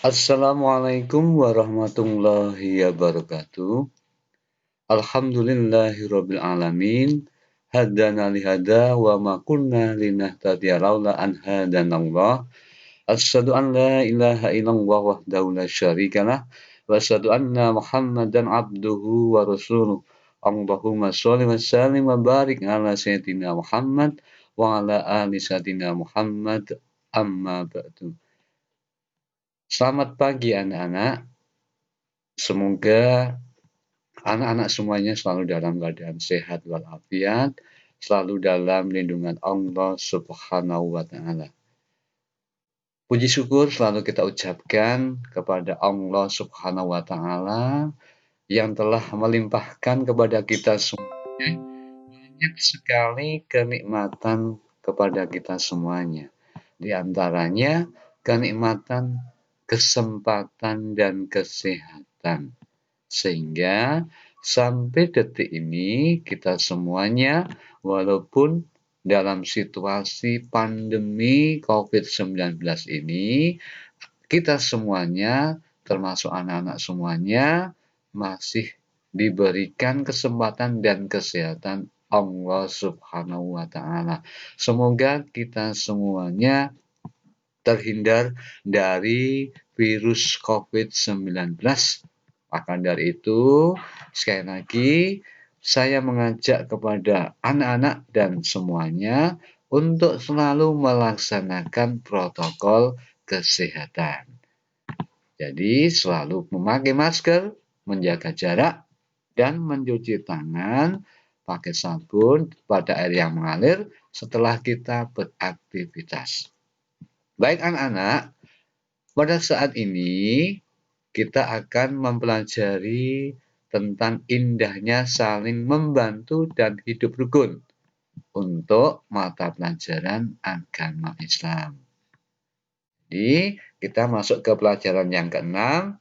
Assalamualaikum warahmatullahi wabarakatuh. Alhamdulillahirabbil alamin. Hadana lihada wa ma kunna linahtadiya laula an hadanallah. Asyhadu an la ilaha illallah wahdahu la syarikalah wa asyhadu anna Muhammadan abduhu wa rasuluh. Allahumma shalli wa sallim wa barik ala sayyidina Muhammad wa ala ali sayyidina Muhammad amma ba'du. Selamat pagi anak-anak. Semoga anak-anak semuanya selalu dalam keadaan sehat walafiat, selalu dalam lindungan Allah Subhanahu wa taala. Puji syukur selalu kita ucapkan kepada Allah Subhanahu wa taala yang telah melimpahkan kepada kita semuanya banyak sekali kenikmatan kepada kita semuanya. Di antaranya kenikmatan, kesempatan dan kesehatan. Sehingga sampai detik ini kita semuanya walaupun dalam situasi pandemi COVID-19 ini, kita semuanya termasuk anak-anak semuanya masih diberikan kesempatan dan kesehatan Allah Subhanahu wa taala. Semoga kita semuanya terhindar dari virus COVID-19. Maka dari itu, sekali lagi saya mengajak kepada anak-anak dan semuanya untuk selalu melaksanakan protokol kesehatan. Jadi selalu memakai masker, menjaga jarak, dan mencuci tangan pakai sabun pada air yang mengalir setelah kita beraktivitas. Baik anak-anak, pada saat ini kita akan mempelajari tentang indahnya saling membantu dan hidup rukun untuk mata pelajaran agama Islam. Jadi, kita masuk ke pelajaran yang ke-6,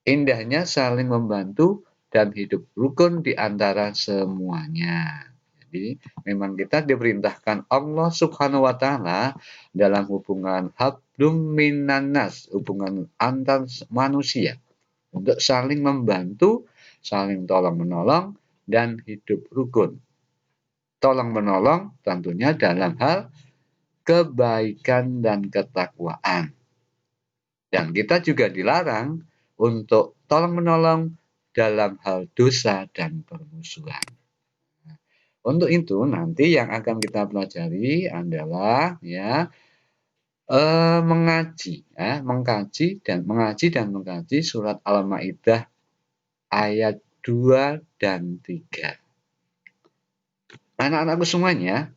indahnya saling membantu dan hidup rukun di antara semuanya. Jadi, memang kita diperintahkan Allah Subhanahu wa taala dalam hubungan hablum minannas, hubungan antar manusia untuk saling membantu, saling tolong-menolong dan hidup rukun. Tolong-menolong tentunya dalam hal kebaikan dan ketakwaan. Dan kita juga dilarang untuk tolong-menolong dalam hal dosa dan permusuhan. Untuk itu nanti yang akan kita pelajari adalah mengkaji dan mengkaji surat Al-Maidah ayat 2 dan 3. Anak-anakku semuanya,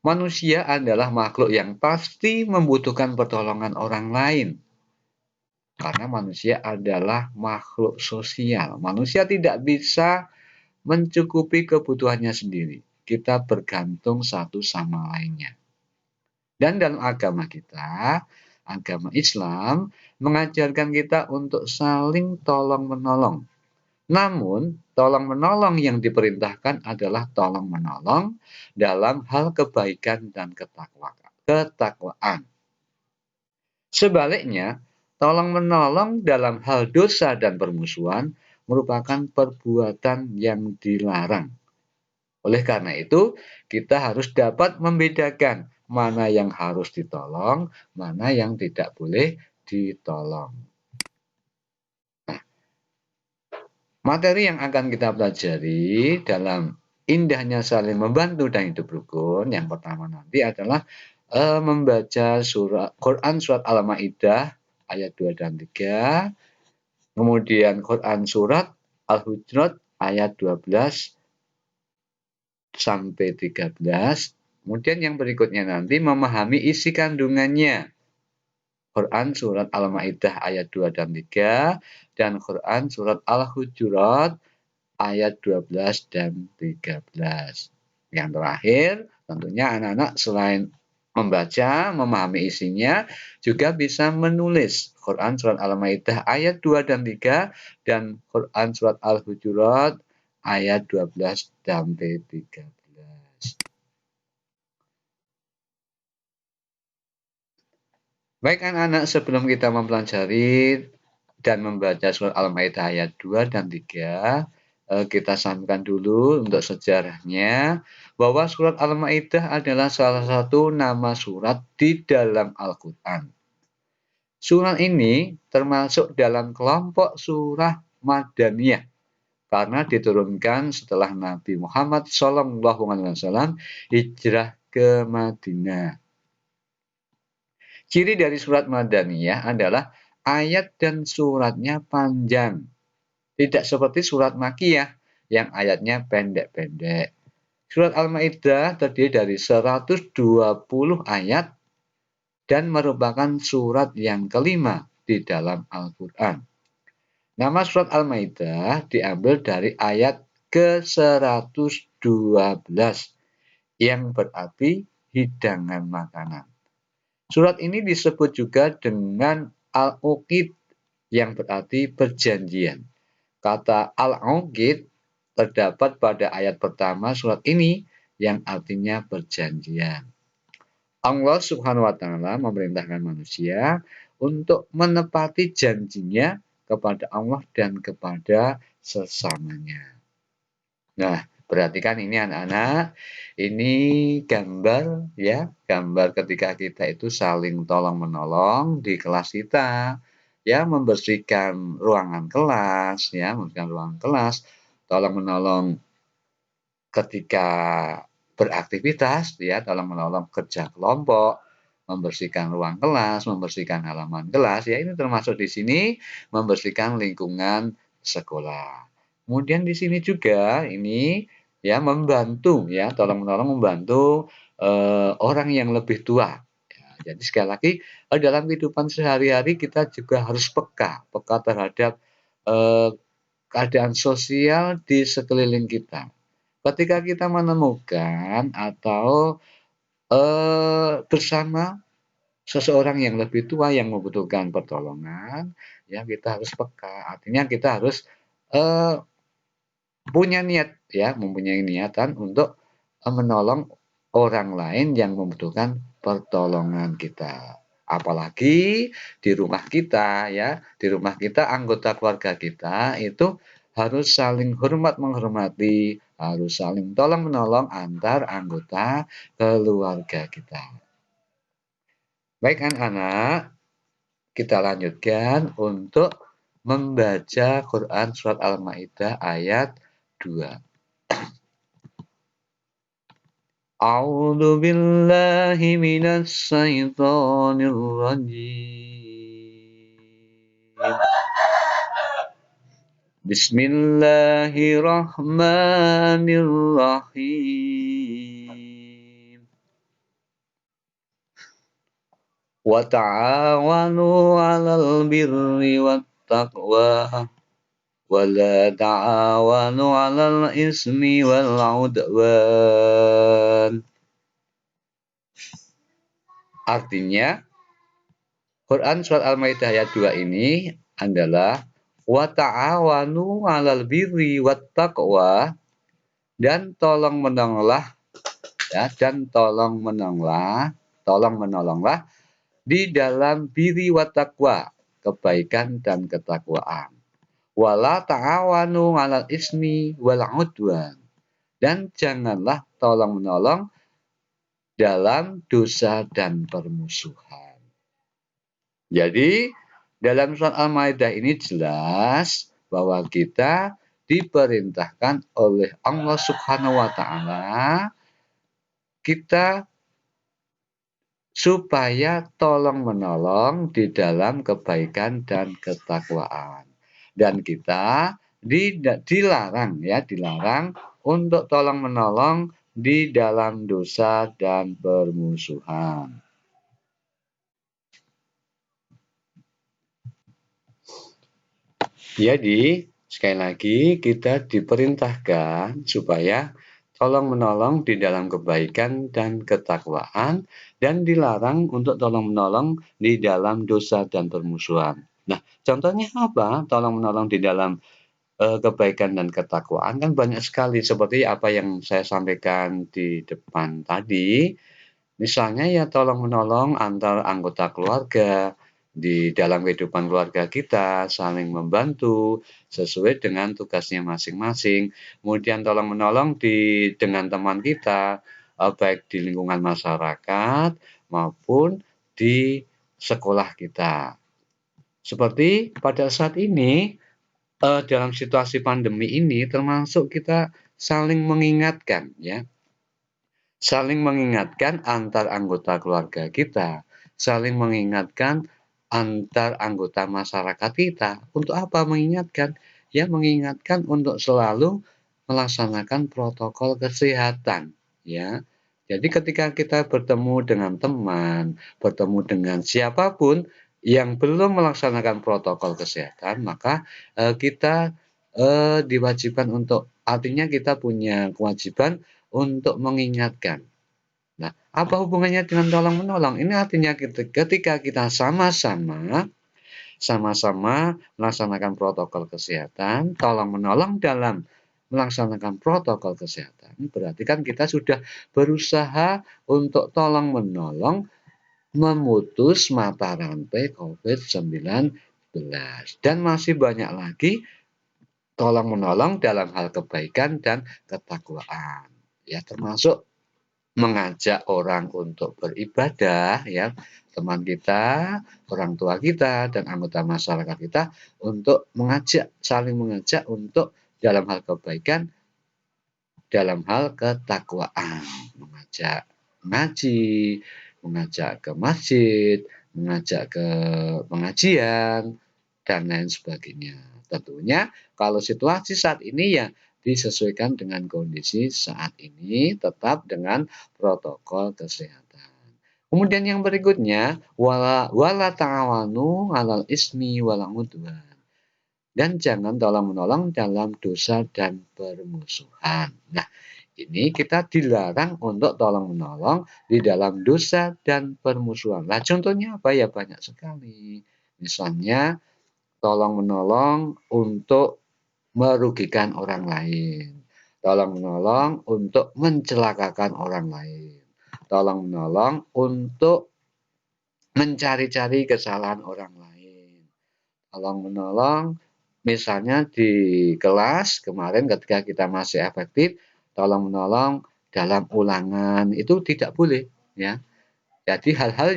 manusia adalah makhluk yang pasti membutuhkan pertolongan orang lain. Karena manusia adalah makhluk sosial. Manusia tidak bisa mencukupi kebutuhannya sendiri. Kita bergantung satu sama lainnya. Dan dalam agama kita, agama Islam, mengajarkan kita untuk saling tolong-menolong. Namun, tolong-menolong yang diperintahkan adalah tolong-menolong dalam hal kebaikan dan ketakwaan. Sebaliknya, tolong-menolong dalam hal dosa dan permusuhan merupakan perbuatan yang dilarang. Oleh karena itu, kita harus dapat membedakan mana yang harus ditolong, mana yang tidak boleh ditolong. Nah, materi yang akan kita pelajari dalam indahnya saling membantu dan hidup rukun, yang pertama nanti adalah membaca Quran surat Al-Maidah ayat 2 dan 3, kemudian Quran surat Al-Hujurat ayat 12 sampai 13. Kemudian yang berikutnya nanti memahami isi kandungannya. Quran surat Al-Maidah ayat 2 dan 3 dan Quran surat Al-Hujurat ayat 12 dan 13. Yang terakhir, tentunya anak-anak selain membaca, memahami isinya, juga bisa menulis Quran surat Al-Maidah ayat 2 dan 3 dan Quran surat Al-Hujurat ayat 12 sampai 13. Baik anak-anak, sebelum kita mempelajari dan membaca surat Al-Maidah ayat 2 dan 3, kita sampaikan dulu untuk sejarahnya bahwa surat Al-Maidah adalah salah satu nama surat di dalam Al-Qur'an. Surat ini termasuk dalam kelompok surah Madaniyah karena diturunkan setelah Nabi Muhammad SAW hijrah ke Madinah. Ciri dari surat Madaniyah adalah ayat dan suratnya panjang. Tidak seperti surat Makkiyah yang ayatnya pendek-pendek. Surat Al-Maidah terdiri dari 120 ayat dan merupakan surat yang kelima di dalam Al-Qur'an. Nama surat Al-Maidah diambil dari ayat ke-112 yang berarti hidangan makanan. Surat ini disebut juga dengan Al-Uqid yang berarti perjanjian. Kata Al-Uqid terdapat pada ayat pertama surat ini yang artinya perjanjian. Allah Subhanahu wa taala memerintahkan manusia untuk menepati janjinya kepada Allah dan kepada sesamanya. Nah, perhatikan ini anak-anak, ini gambar ya, gambar ketika kita itu saling tolong-menolong di kelas kita, ya membersihkan ruangan kelas, ya membersihkan ruangan kelas, tolong-menolong ketika beraktivitas, ya tolong-menolong kerja kelompok, membersihkan ruang kelas, membersihkan halaman kelas, ya ini termasuk di sini membersihkan lingkungan sekolah. Kemudian di sini juga ini ya membantu ya tolong-menolong membantu orang yang lebih tua. Ya, jadi sekali lagi dalam kehidupan sehari-hari kita juga harus peka terhadap keadaan sosial di sekeliling kita. Ketika kita menemukan atau bersama seseorang yang lebih tua yang membutuhkan pertolongan, ya kita harus peka. Artinya kita harus punya niat ya, mempunyai niatan untuk menolong orang lain yang membutuhkan pertolongan kita. Apalagi di rumah kita ya, di rumah kita anggota keluarga kita itu harus saling hormat menghormati, harus saling tolong menolong antar anggota keluarga kita. Baik anak-anak, kita lanjutkan untuk membaca Quran surat Al-Maidah ayat 2. A'udzu billahi minasy syaithanir rajim. Bismillahirrahmanirrahim. Wa ta'awanu 'alal birri wat taqwa wa la ta'awanu 'alal ismi wal 'udwan. Artinya, Quran surat Al-Maidah ayat 2 ini adalah wa ta'awanu 'alal birri wat taqwa dan tolong menolonglah ya dan tolong menolonglah di dalam birri wat taqwa, kebaikan dan ketakwaan. Wala ta'awanu 'alal ismi wal 'udwan. Dan janganlah tolong menolong dalam dosa dan permusuhan. Jadi, dalam surat Al-Maidah ini jelas bahwa kita diperintahkan oleh Allah Subhanahu wa taala kita supaya tolong-menolong di dalam kebaikan dan ketakwaan. Dan kita dilarang untuk tolong-menolong di dalam dosa dan permusuhan. Jadi, sekali lagi kita diperintahkan supaya tolong-menolong di dalam kebaikan dan ketakwaan dan dilarang untuk tolong-menolong di dalam dosa dan permusuhan. Nah, contohnya apa? Tolong-menolong di dalam kebaikan dan ketakwaan kan banyak sekali seperti apa yang saya sampaikan di depan tadi. Misalnya ya tolong-menolong antar anggota keluarga, di dalam kehidupan keluarga kita, saling membantu sesuai dengan tugasnya masing-masing. Kemudian tolong-menolong dengan teman kita, baik di lingkungan masyarakat maupun di sekolah kita. Seperti pada saat ini, dalam situasi pandemi ini termasuk kita saling mengingatkan ya. Saling mengingatkan antar anggota keluarga kita, saling mengingatkan antar anggota masyarakat kita. Untuk apa mengingatkan? Ya mengingatkan untuk selalu melaksanakan protokol kesehatan, ya. Jadi ketika kita bertemu dengan teman, bertemu dengan siapapun yang belum melaksanakan protokol kesehatan, maka kita diwajibkan untuk artinya kita punya kewajiban untuk mengingatkan. Nah, apa hubungannya dengan tolong-menolong? Ini artinya ketika kita sama-sama melaksanakan protokol kesehatan, tolong-menolong dalam melaksanakan protokol kesehatan, berarti kan kita sudah berusaha untuk tolong-menolong memutus mata rantai COVID-19. Dan masih banyak lagi tolong-menolong dalam hal kebaikan dan ketakwaan. Ya, termasuk mengajak orang untuk beribadah, ya, teman kita, orang tua kita, dan anggota masyarakat kita untuk saling mengajak untuk dalam hal kebaikan, dalam hal ketakwaan, mengajak ngaji, mengajak ke masjid, mengajak ke pengajian, dan lain sebagainya. Tentunya kalau situasi saat ini ya disesuaikan dengan kondisi saat ini, tetap dengan protokol kesehatan. Kemudian yang berikutnya, wala ta'awanu 'alal ismi wal 'udwan. Dan jangan tolong-menolong dalam dosa dan permusuhan. Nah, ini kita dilarang untuk tolong-menolong di dalam dosa dan permusuhan. Nah, contohnya apa ya? Banyak sekali. Misalnya, tolong-menolong untuk merugikan orang lain. Tolong-menolong untuk mencelakakan orang lain. Tolong-menolong untuk mencari-cari kesalahan orang lain. Tolong-menolong misalnya di kelas kemarin ketika kita masih efektif, tolong-menolong dalam ulangan itu tidak boleh ya. Jadi hal-hal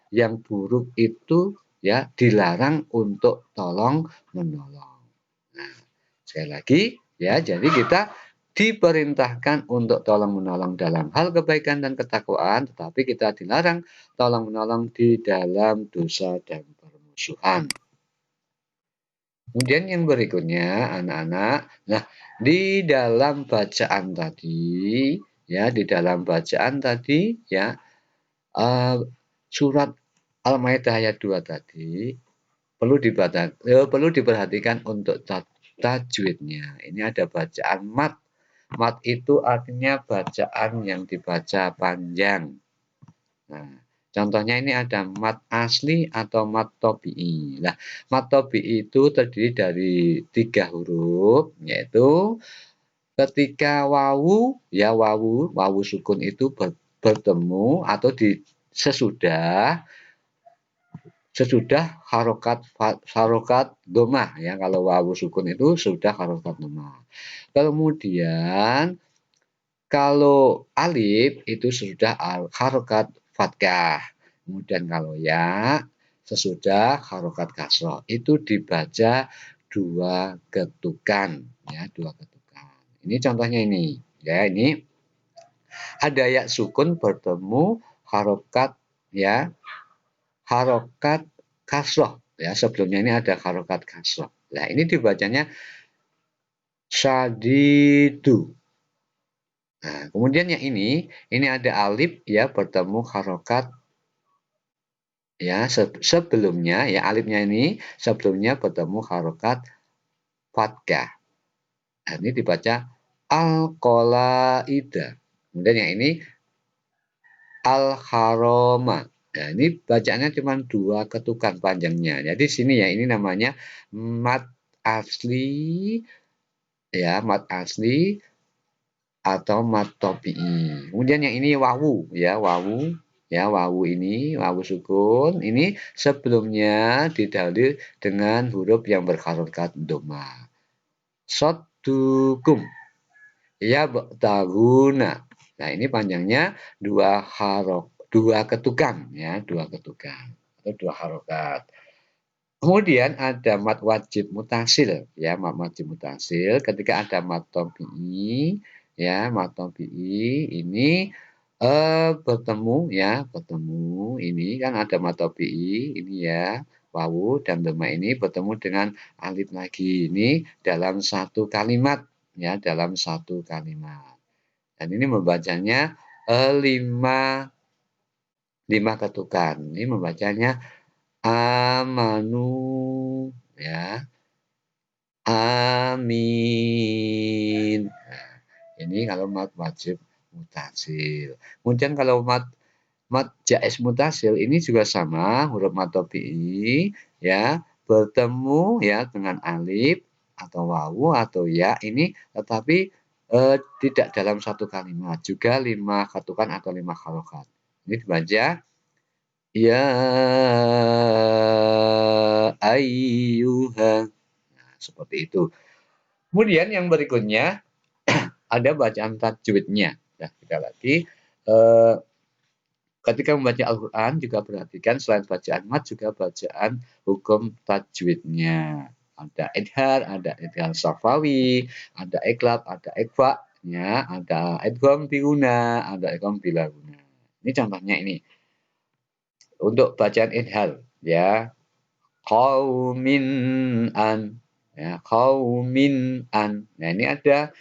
yang buruk itu ya dilarang untuk tolong-menolong. Nah, sekali lagi ya, jadi kita diperintahkan untuk tolong-menolong dalam hal kebaikan dan ketakwaan, tetapi kita dilarang tolong-menolong di dalam dosa dan permusuhan. Kemudian yang berikutnya anak-anak, nah di dalam bacaan tadi ya, di dalam bacaan tadi ya, surat Al-Maidah ayat 2 tadi perlu diperhatikan untuk tajwidnya. Ini ada bacaan mat. Mat itu artinya bacaan yang dibaca panjang. Nah, contohnya ini ada mat asli atau mat tobi'i. Nah, mat tobi'i itu terdiri dari 3 huruf, yaitu ketika wawu sukun itu bertemu atau sesudah harokat domah ya. Kalau wawu sukun itu sudah harokat domah. Kemudian kalau alif itu sudah harokat fathah. Kemudian kalau ya sesudah harokat kasroh itu dibaca 2 ketukan ya, 2 ketukan. Ini contohnya ini ya, ini ada ya sukun bertemu harokat ya, harokat kasroh ya, sebelumnya ini ada harokat kasroh. Nah, ini dibacanya syadidu. Nah, kemudian yang ini ada alif ya bertemu harokat ya, sebelumnya ya, alifnya ini sebelumnya bertemu harokat fathah. Nah, ini dibaca al-qolaida. Kemudian yang ini al-haroma. Nah, ini bacaannya cuma 2 ketukan panjangnya. Jadi sini ya, ini namanya mat asli ya, mat asli atau mat topi'i. Kemudian yang ini wawu ya, wawu ya, wawu ini wawu sukun ini sebelumnya didahului dengan huruf yang berharokat dhamma. Sodukum ya taguna. Nah, ini panjangnya dua ketukan ya, dua ketukan atau dua harokat. Kemudian ada mat wajib mutasil ya, mat wajib mutasil ketika ada mat tobi'i ya, mat tobi'i ini bertemu ya, bertemu ini kan ada mat tobi'i ini ya, wawu dan dhamma ini bertemu dengan alif lagi ini dalam satu kalimat ya, dalam satu kalimat. Dan ini membacanya lima ketukan. Ini membacanya amanu ya, amin. Nah, ini kalau mat wajib mutasil. Kemudian kalau mat jaiz mutasil ini juga sama, huruf mat tobi'i ya, bertemu ya dengan alif atau wawu atau ya ini, tetapi tidak dalam satu kalimat, juga lima ketukan atau lima harokat. Ini dibaca ya ayyuha. Nah, seperti itu. Kemudian yang berikutnya ada bacaan tajwidnya. Nah, kita lagi ketika membaca Al-Quran juga perhatikan selain bacaan mat juga bacaan hukum tajwidnya. Ada idhar, ada idhar safawi, ada iklab, ada ikfa, ya, ada idgham biguna, ada idgham bilaguna. Ini contohnya ini. Untuk bacaan idhar ya, qaumin an ya, qaumin an. Nah, ini ada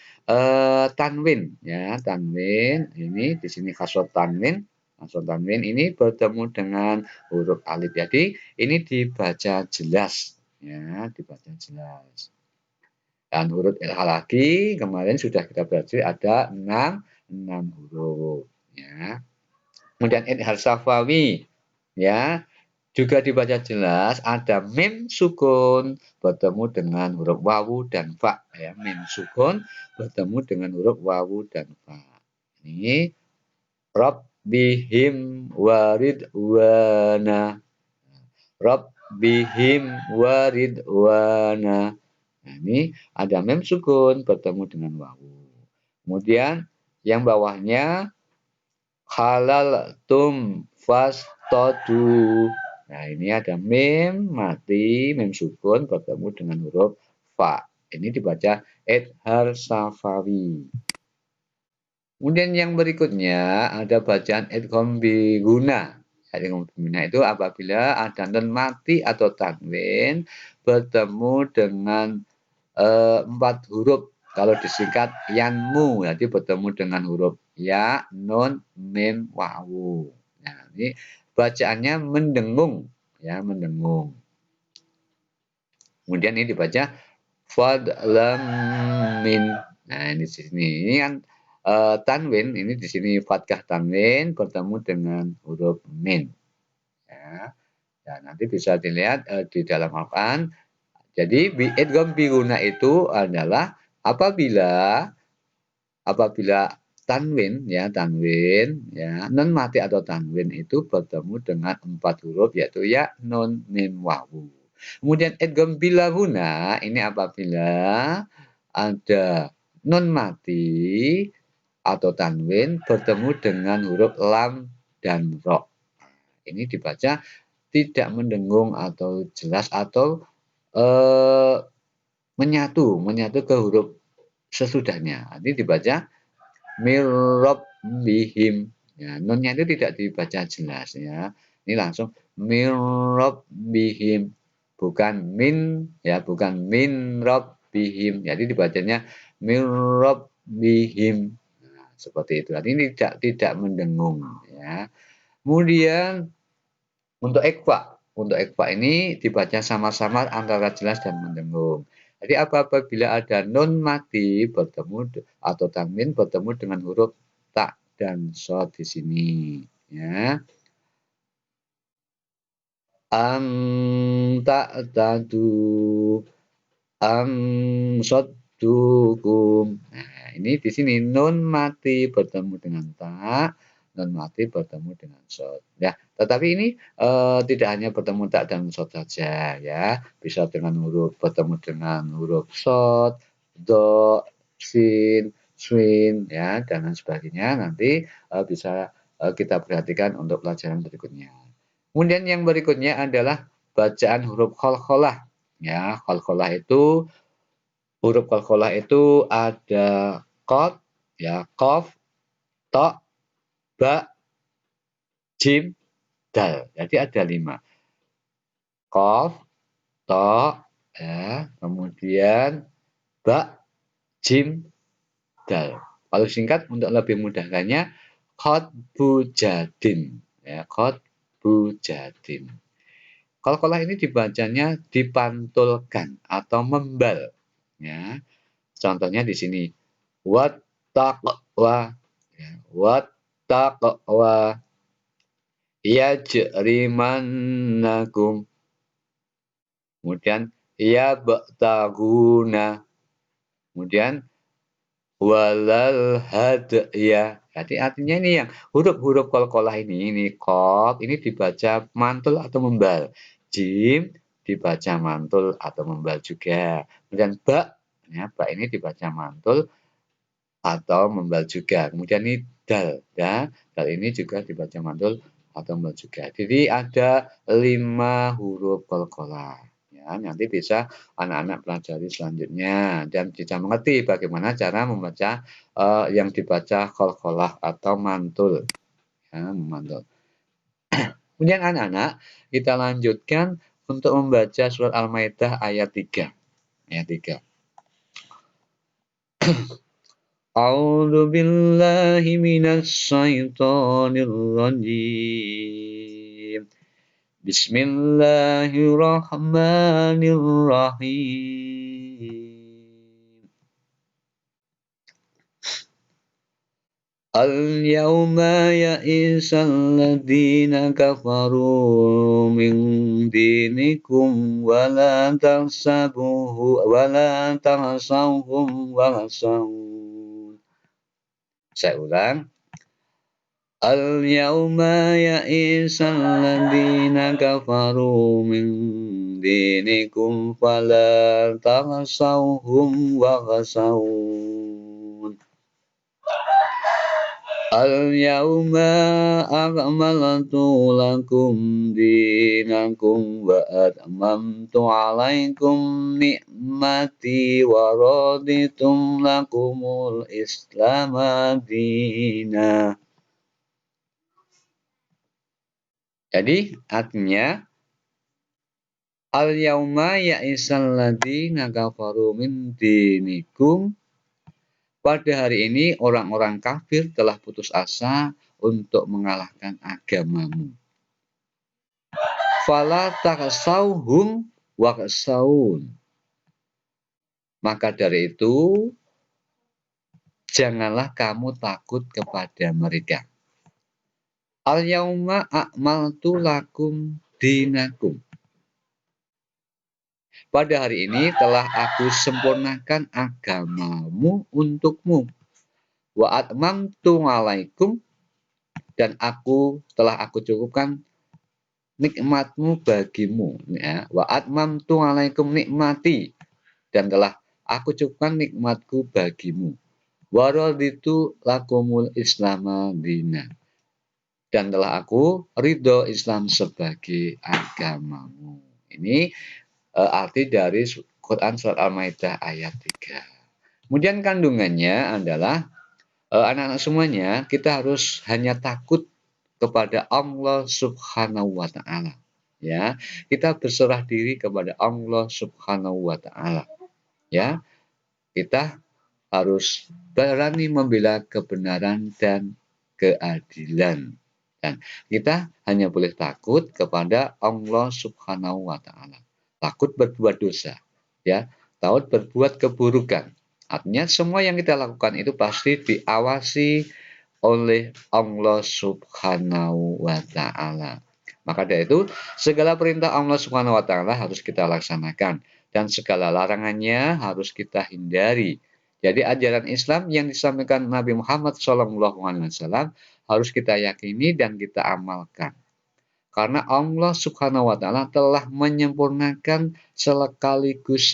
tanwin ya, tanwin ini di sini kasroh tanwin. Kasroh tanwin ini bertemu dengan huruf alif. Jadi ini dibaca jelas ya, dibaca jelas. Dan huruf ilhah lagi kemarin sudah kita belajar ada 6 huruf ya. Kemudian idhar safawi ya, juga dibaca jelas ada mim sukun bertemu dengan huruf wawu dan fa ya, mim sukun bertemu dengan huruf wawu dan fa. Ini rabbihim waridwana. Rabbihim waridwana. Nah, ini ada mim sukun bertemu dengan wawu. Kemudian yang bawahnya halal tum fastadu. Nah, ini ada mim mati, mim sukun bertemu dengan huruf fa. Ini dibaca idhar safawi. Kemudian yang berikutnya ada bacaan idgham biguna. Idgham biguna itu apabila ada nun mati atau tanwin bertemu dengan 4 huruf. Kalau disingkat yanmu, jadi bertemu dengan huruf ya, nun, mim, wawu. Nah, ini bacaannya mendengung ya, mendengung. Kemudian ini dibaca fadlam min. Nah, ini di sini. Ini kan tanwin, ini di sini fathah tanwin bertemu dengan huruf min. Ya. Ya, nanti bisa dilihat di dalam Al-Qur'an. Jadi idgham biguna itu adalah apabila tanwin ya, nun mati atau tanwin itu bertemu dengan 4 huruf yaitu ya, nun, mim, wawu. Kemudian idgham bilaguna ini apabila ada nun mati atau tanwin bertemu dengan huruf lam dan ro. Ini dibaca tidak mendengung atau jelas atau menyatu ke huruf sesudahnya. Ini dibaca bihim. Ya, nunnya itu tidak dibaca jelas ya. Ini langsung bihim, bukan min ya, bukan min bihim. Jadi dibacanya bihim. Nah, seperti itu. Ini tidak mendengung ya. Kemudian untuk ekfa ini dibaca sama-sama antara jelas dan mendengung. Jadi apabila ada nun mati bertemu atau tanwin bertemu dengan huruf ta dan shad di sini ya. Ta'tadu saddukum. Nah, ini di sini nun mati bertemu dengan ta, nun mati bertemu dengan shad. Ya, tetapi ini tidak hanya bertemu ta dan shad saja ya, bisa dengan huruf bertemu dengan huruf shad, do, sin, swin ya dan lain sebagainya. Nanti bisa kita perhatikan untuk pelajaran berikutnya. Kemudian yang berikutnya adalah bacaan huruf qalqalah. Ya, qalqalah itu huruf qalqalah itu ada qaf, ya, qaf, ta, ba, jim, dal. Jadi ada 5. Qaf, ta, ya, kemudian ba, jim, dal. Kalau singkat untuk lebih mudahkannya qatbu jadin. Ya, qatbu jadin. Qalqalah ini dibacanya dipantulkan atau membal. Ya. Contohnya di sini wattaqwa, ya, wattaqwa yajrimannakum. Kemudian yabtaguna. Kemudian walal hadya. Jadi artinya ini yang huruf-huruf qalqalah ini qaf ini dibaca mantul atau membal. Jim dibaca mantul atau membal juga. Kemudian ba, ya, ba ini dibaca mantul atau membal juga. Kemudian ini dal, ya, dal ini juga dibaca mantul atau membal juga. Jadi ada 5 huruf qalqalah. Ya, nanti bisa anak-anak pelajari selanjutnya dan bisa mengerti bagaimana cara membaca yang dibaca qalqalah atau mantul. Ya, mantul. Kemudian anak-anak kita lanjutkan untuk membaca surat Al-Maidah ayat 3. Ayat 3. A'udzu billahi minasy syaithanir rajim. Bismillahirrahmanirrahim. Al-yawma ya'isal ladzina kafaru min dinikum wa la tahsabuhu wa la tahsawhum wa hasawun. Saya ulang. Al-yawma ya'isal ladzina kafaru min dinikum fala tahsawhum wa hasawun. Al-yawma akmaltu lakum dinakum wa atmamtu alaikum ni'mati wa raditum lakumul islama dina. Jadi artinya al-yauma ya'isal ladzina kafaru min dinikum. Pada hari ini orang-orang kafir telah putus asa untuk mengalahkan agamamu. Fala taksauhum waqsaun. Maka dari itu janganlah kamu takut kepada mereka. Al-yauma akmaltu lakum dinakum. Pada hari ini telah aku sempurnakan agamamu untukmu. Wa atmamtu alaikum, dan telah aku cukupkan nikmatmu bagimu. Ya. Wa atmamtu alaikum nikmati, dan telah aku cukupkan nikmatku bagimu. Wa raditu lakumul islama dina, dan telah aku ridho Islam sebagai agamamu. Ini arti dari Quran surat Al-Maidah ayat 3. Kemudian kandungannya adalah anak-anak semuanya kita harus hanya takut kepada Allah Subhanahu wa taala. Ya, kita berserah diri kepada Allah Subhanahu wa taala. Ya. Kita harus berani membela kebenaran dan keadilan. Dan kita hanya boleh takut kepada Allah Subhanahu wa taala. Takut berbuat dosa, ya, takut berbuat keburukan. Artinya semua yang kita lakukan itu pasti diawasi oleh Allah Subhanahu wa taala. Maka dari itu, segala perintah Allah Subhanahu wa taala harus kita laksanakan dan segala larangannya harus kita hindari. Jadi ajaran Islam yang disampaikan Nabi Muhammad SAW harus kita yakini dan kita amalkan. Karena Allah Subhanahu wa Ta'ala telah menyempurnakan sekaligus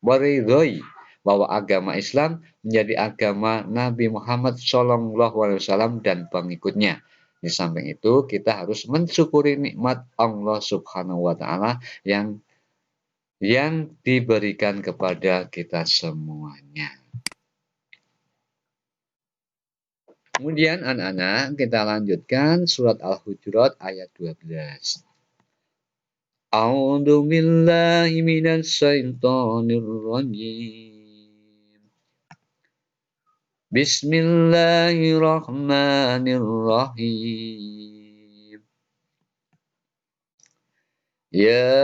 meridhoi bahwa agama Islam menjadi agama Nabi Muhammad SAW dan pengikutnya. Di samping itu, kita harus mensyukuri nikmat Allah Subhanahu wa Ta'ala yang diberikan kepada kita semuanya. Kemudian anak-anak kita lanjutkan surat Al-Hujurat ayat 12. A'udzu billahi minasy syaithanir rajim. Bismillahirrahmanirrahim. Ya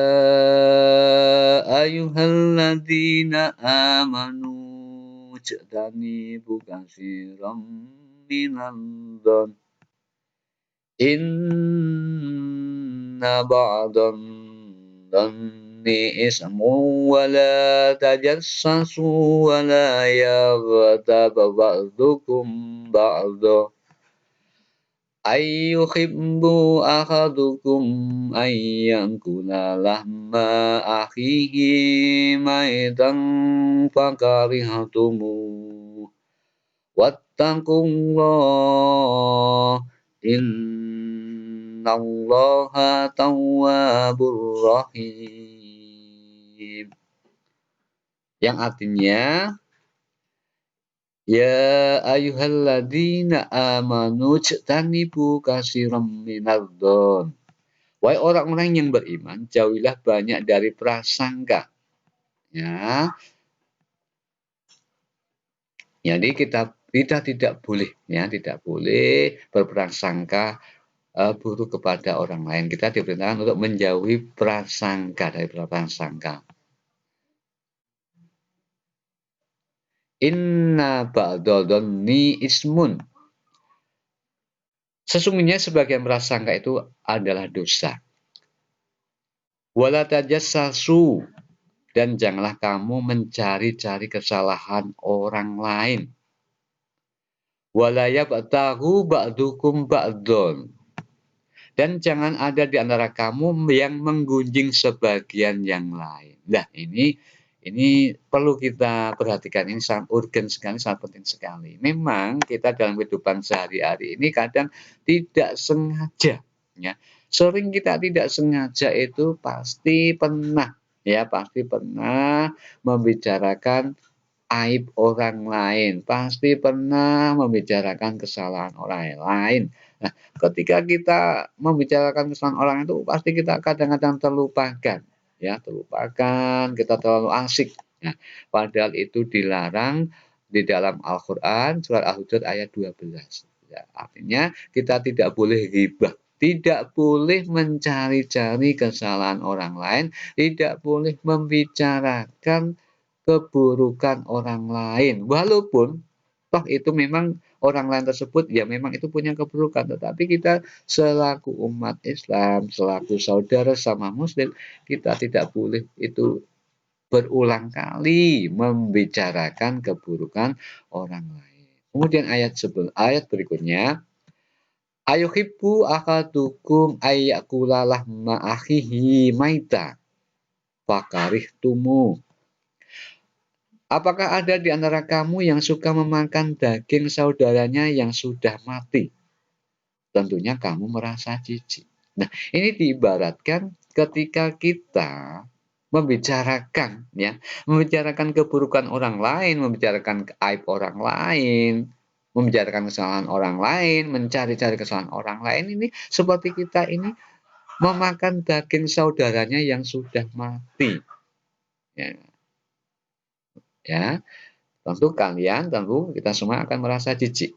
ayyuhalladzina amanu ijtanibu katsiran minadh-dhann inna ba'dan dhanni ismun wa la tajassasu wa la yaghtab ba'dukum ba'da ayyuhibbu ahadukum ayyakula lahma akhihi maitan fakarihatumu wattaqullah innallaha tawwabur rahim. Yang artinya, ya ayyuhalladzina amanu ijtanibu katsiran minadh-dhann. Wahai orang-orang yang beriman, jauhilah banyak dari prasangka. Ya. Jadi kita tidak boleh berprasangka buruk kepada orang lain. Kita diperintahkan untuk menjauhi prasangka dari prasangka. Inna ba'dadhanni ismun. Sesungguhnya sebagian prasangka itu adalah dosa. Wala tajassasu, dan janganlah kamu mencari-cari kesalahan orang lain. Wala yabtaghu ba'dukum ba'dhan. Dan jangan ada di antara kamu yang menggunjing sebagian yang lain. Nah, ini perlu kita perhatikan, ini sangat urgen sekali, sangat penting sekali. Memang kita dalam kehidupan sehari-hari ini kadang tidak sengaja, ya. Sering kita tidak sengaja itu pasti pernah membicarakan aib orang lain, pasti pernah membicarakan kesalahan orang lain. Nah, ketika kita membicarakan kesalahan orang itu pasti kita kadang-kadang terlupakan, kita terlalu asik. Nah, padahal itu dilarang di dalam Al-Qur'an surat Al-Hujurat ayat 12. Ya, artinya kita tidak boleh ghibah, tidak boleh mencari-cari kesalahan orang lain, tidak boleh membicarakan keburukan orang lain. Walaupun toh itu memang orang lain tersebut ya memang itu punya keburukan, tetapi kita selaku umat Islam, selaku saudara sama muslim, kita tidak boleh itu berulang kali membicarakan keburukan orang lain. Kemudian ayat berikutnya, ayuhibbu ahadukum ayyakula lahma akhihi maita fakarihtumu. Apakah ada di antara kamu yang suka memakan daging saudaranya yang sudah mati? Tentunya kamu merasa jijik. Nah, ini diibaratkan ketika kita membicarakan keburukan orang lain, membicarakan aib orang lain, membicarakan kesalahan orang lain, mencari-cari kesalahan orang lain, ini seperti kita ini memakan daging saudaranya yang sudah mati. Ya, tentu kita semua akan merasa jijik.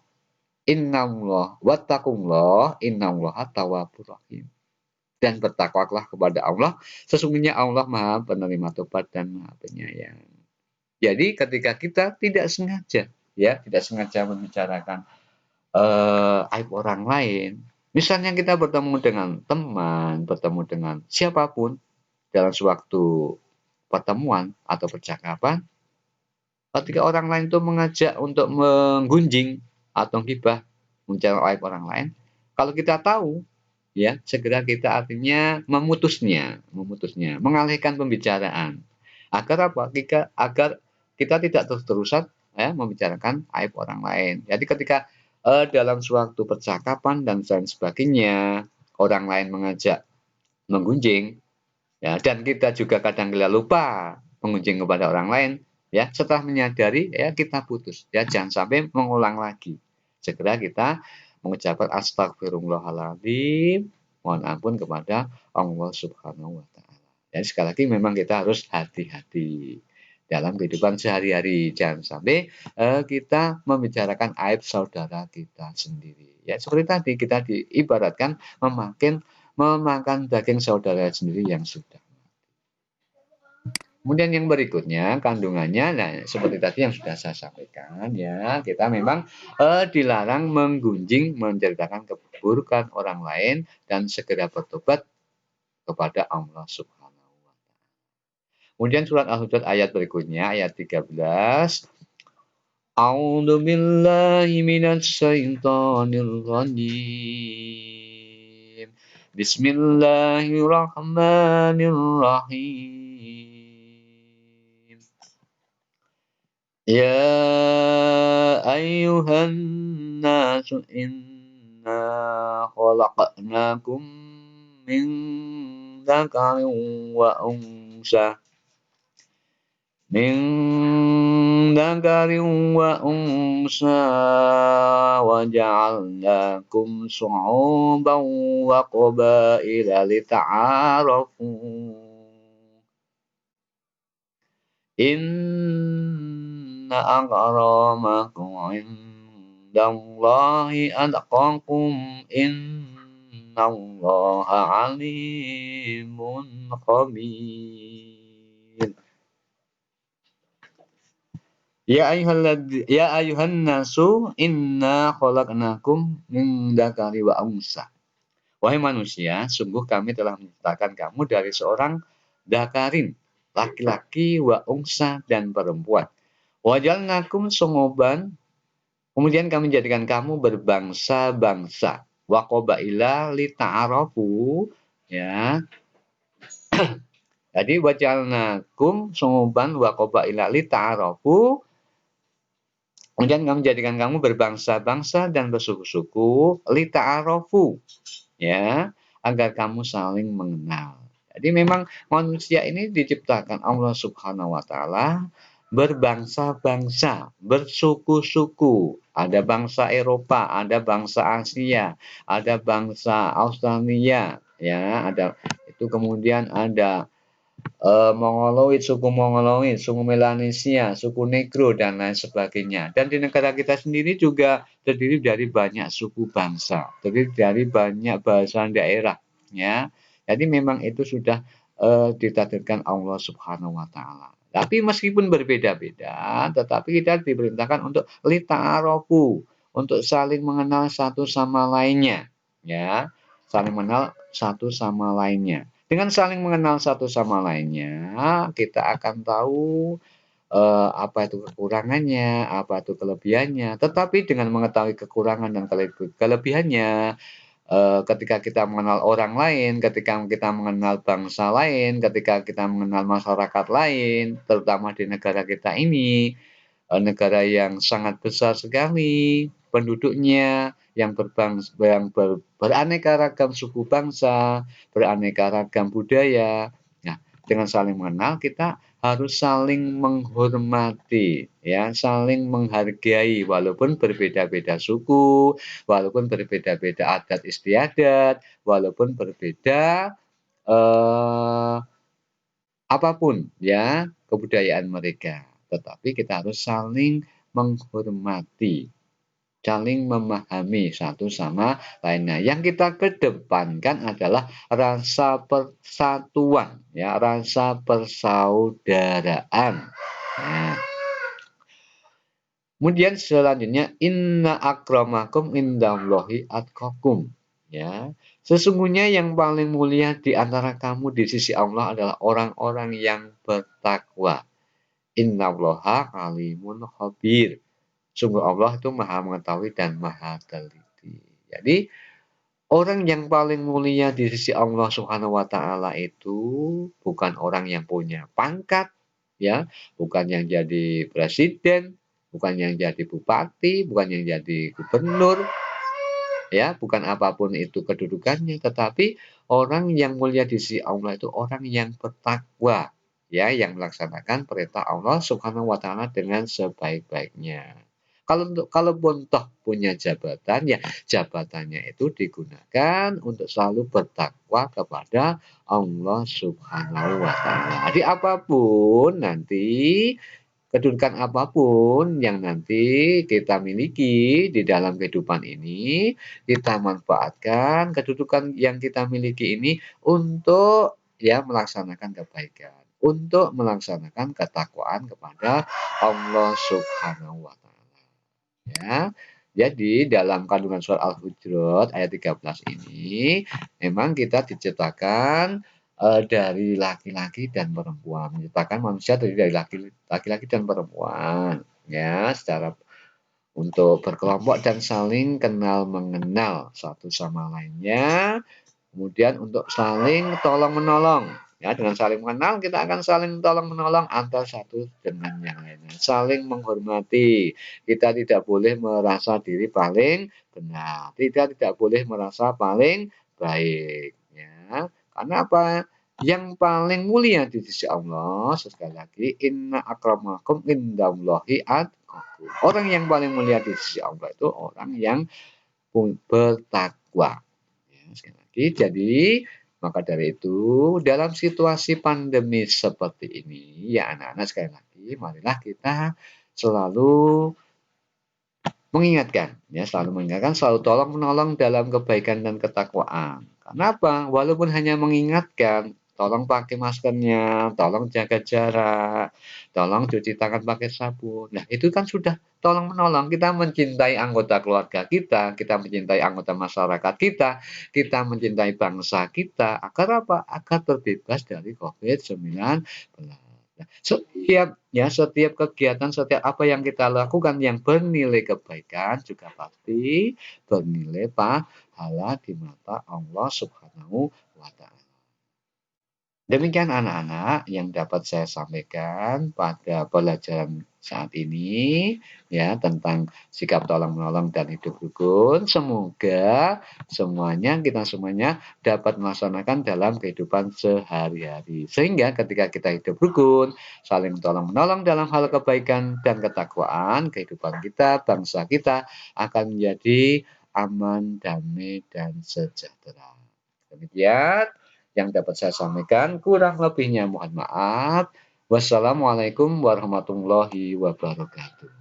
Innallah wattaqullah innallaha tawwabur rahim. Dan bertakwalah kepada Allah, sesungguhnya Allah Maha penerima tobat dan Maha penyayang. Jadi ketika kita tidak sengaja membicarakan aib orang lain, misalnya kita bertemu dengan teman, bertemu dengan siapapun dalam suatu pertemuan atau percakapan, Ketika orang lain itu mengajak untuk menggunjing atau gibah, mencela aib orang lain, kalau kita tahu, ya segera kita artinya memutusnya, mengalihkan pembicaraan. Agar apa? Agar kita tidak terus-terusan ya membicarakan aib orang lain. Jadi ketika dalam suatu percakapan dan lain sebagainya, orang lain mengajak menggunjing, ya, dan kita juga kadang-kala lupa mengunjing kepada orang lain, ya, setelah menyadari, ya, kita putus, ya, jangan sampai mengulang lagi. Segera kita mengucapkan astagfirullahaladzim, mohon ampun kepada Allah Subhanahu wa Ta'ala. Jadi sekali lagi memang kita harus hati-hati dalam kehidupan sehari-hari, jangan sampai kita membicarakan aib saudara kita sendiri. Ya, seperti tadi kita diibaratkan memakan daging saudara sendiri yang sudah. Kemudian yang berikutnya kandungannya, nah seperti tadi yang sudah saya sampaikan ya, kita memang dilarang menggunjing, menceritakan keburukan orang lain dan segera bertobat kepada Allah Subhanahu wa Ta'ala. Kemudian surat Al-Hujurat ayat berikutnya ayat 13. A'udzu billahi minasy syaithanir rajim. Bismillahirrahmanirrahim. Ya ayyuhan nasu inna khalaqnakum min dzakarin wa unsa wa ja'alnakum syu'uban wa qabaila lita'arafu. Inna akramakum indallahi atqakum innallaha alimun khabir. Ya ayuhan nasu inna khalaqnakum min dzakari wa unsa. Wahai manusia, sungguh kami telah menciptakan kamu dari seorang dzakarin, laki-laki, wa unsa, dan perempuan. Wajalnakum sungoban, kemudian kami jadikan kamu berbangsa-bangsa. Wa qabaila lita'arafu, ya. Jadi wajalnakum sungoban wa qabaila lita'arafu. Kemudian kami jadikan kamu berbangsa-bangsa dan bersuku-suku lita'arafu, ya, agar kamu saling mengenal. Jadi memang manusia ini diciptakan Allah Subhanahu wa Ta'ala berbangsa-bangsa, bersuku-suku. Ada bangsa Eropa, ada bangsa Asia, ada bangsa Australia, ya, ada itu, kemudian ada Mongoloid, suku Melanesia, suku Negro, dan lain sebagainya. Dan di negara kita sendiri juga terdiri dari banyak suku bangsa, terdiri dari banyak bahasa daerah, ya. Jadi memang itu sudah ditakdirkan Allah Subhanahu wa Ta'ala. Tapi meskipun berbeda-beda, tetapi kita diperintahkan untuk lita'arofu, untuk saling mengenal satu sama lainnya, ya, saling mengenal satu sama lainnya. Dengan saling mengenal satu sama lainnya, kita akan tahu apa itu kekurangannya, apa itu kelebihannya. Tetapi dengan mengetahui kekurangan dan kelebihannya, ketika kita mengenal orang lain, ketika kita mengenal bangsa lain, ketika kita mengenal masyarakat lain, terutama di negara kita ini, negara yang sangat besar sekali penduduknya, yang beraneka ragam suku bangsa, beraneka ragam budaya. Nah, dengan saling mengenal kita harus saling menghormati, ya, saling menghargai walaupun berbeda-beda suku, walaupun berbeda-beda adat istiadat, walaupun berbeda apapun, ya, kebudayaan mereka. Tetapi kita harus saling menghormati, saling memahami satu sama lainnya. Yang kita kedepankan adalah rasa persatuan, ya, rasa persaudaraan. Nah, kemudian selanjutnya inna akramakum indallahi atqakum, ya. Sesungguhnya yang paling mulia di antara kamu di sisi Allah adalah orang-orang yang bertakwa. Innallaha alimun khabir. Sungguh Allah itu maha mengetahui dan maha teliti. Jadi orang yang paling mulia di sisi Allah Subhanahu wa taala itu bukan orang yang punya pangkat, ya, bukan yang jadi presiden, bukan yang jadi bupati, bukan yang jadi gubernur, ya, bukan apapun itu kedudukannya, tetapi orang yang mulia di sisi Allah itu orang yang bertakwa, ya, yang melaksanakan perintah Allah Subhanahu wa taala dengan sebaik-baiknya. Kalaupun toh punya jabatan, ya jabatannya itu digunakan untuk selalu bertakwa kepada Allah Subhanahu wa taala. Jadi apapun nanti kedudukan apapun yang nanti kita miliki di dalam kehidupan ini, kita manfaatkan kedudukan yang kita miliki ini untuk ya melaksanakan kebaikan, untuk melaksanakan ketakwaan kepada Allah Subhanahu wa taala. Ya. Jadi dalam kandungan surat Al-Hujurat ayat 13 ini memang kita diciptakan dari laki-laki dan perempuan, menciptakan manusia terdiri dari laki-laki dan perempuan, ya, secara untuk berkelompok dan saling kenal mengenal satu sama lainnya, kemudian untuk saling tolong menolong. Ya, dengan saling mengenal kita akan saling tolong menolong antara satu dengan yang lainnya. Saling menghormati. Kita tidak boleh merasa diri paling benar. Tidak boleh merasa paling baik. Ya. Karena apa? Yang paling mulia di sisi Allah, sekali lagi, inna akramakum indallahi atqakum. Orang yang paling mulia di sisi Allah itu orang yang bertakwa. Ya, sekali lagi, jadi maka dari itu dalam situasi pandemi seperti ini, ya anak-anak sekali lagi, marilah kita selalu mengingatkan, ya selalu mengingatkan, selalu tolong menolong dalam kebaikan dan ketakwaan. Kenapa? Walaupun hanya mengingatkan, tolong pakai maskernya, tolong jaga jarak, tolong cuci tangan pakai sabun. Nah, itu kan sudah tolong menolong. Kita mencintai anggota keluarga kita mencintai anggota masyarakat kita mencintai bangsa kita. Agar apa? Agar terbebas dari COVID-19. Nah, setiap kegiatan, setiap apa yang kita lakukan yang bernilai kebaikan juga pasti bernilai pahala di mata Allah Subhanahu wa taala. Demikian anak-anak yang dapat saya sampaikan pada pelajaran saat ini ya tentang sikap tolong menolong dan hidup rukun. Semoga kita semuanya dapat melaksanakan dalam kehidupan sehari-hari. Sehingga ketika kita hidup rukun, saling tolong menolong dalam hal kebaikan dan ketakwaan, kehidupan kita, bangsa kita akan menjadi aman, damai dan sejahtera. Demikian yang dapat saya sampaikan, kurang lebihnya mohon maaf. Wassalamualaikum warahmatullahi wabarakatuh.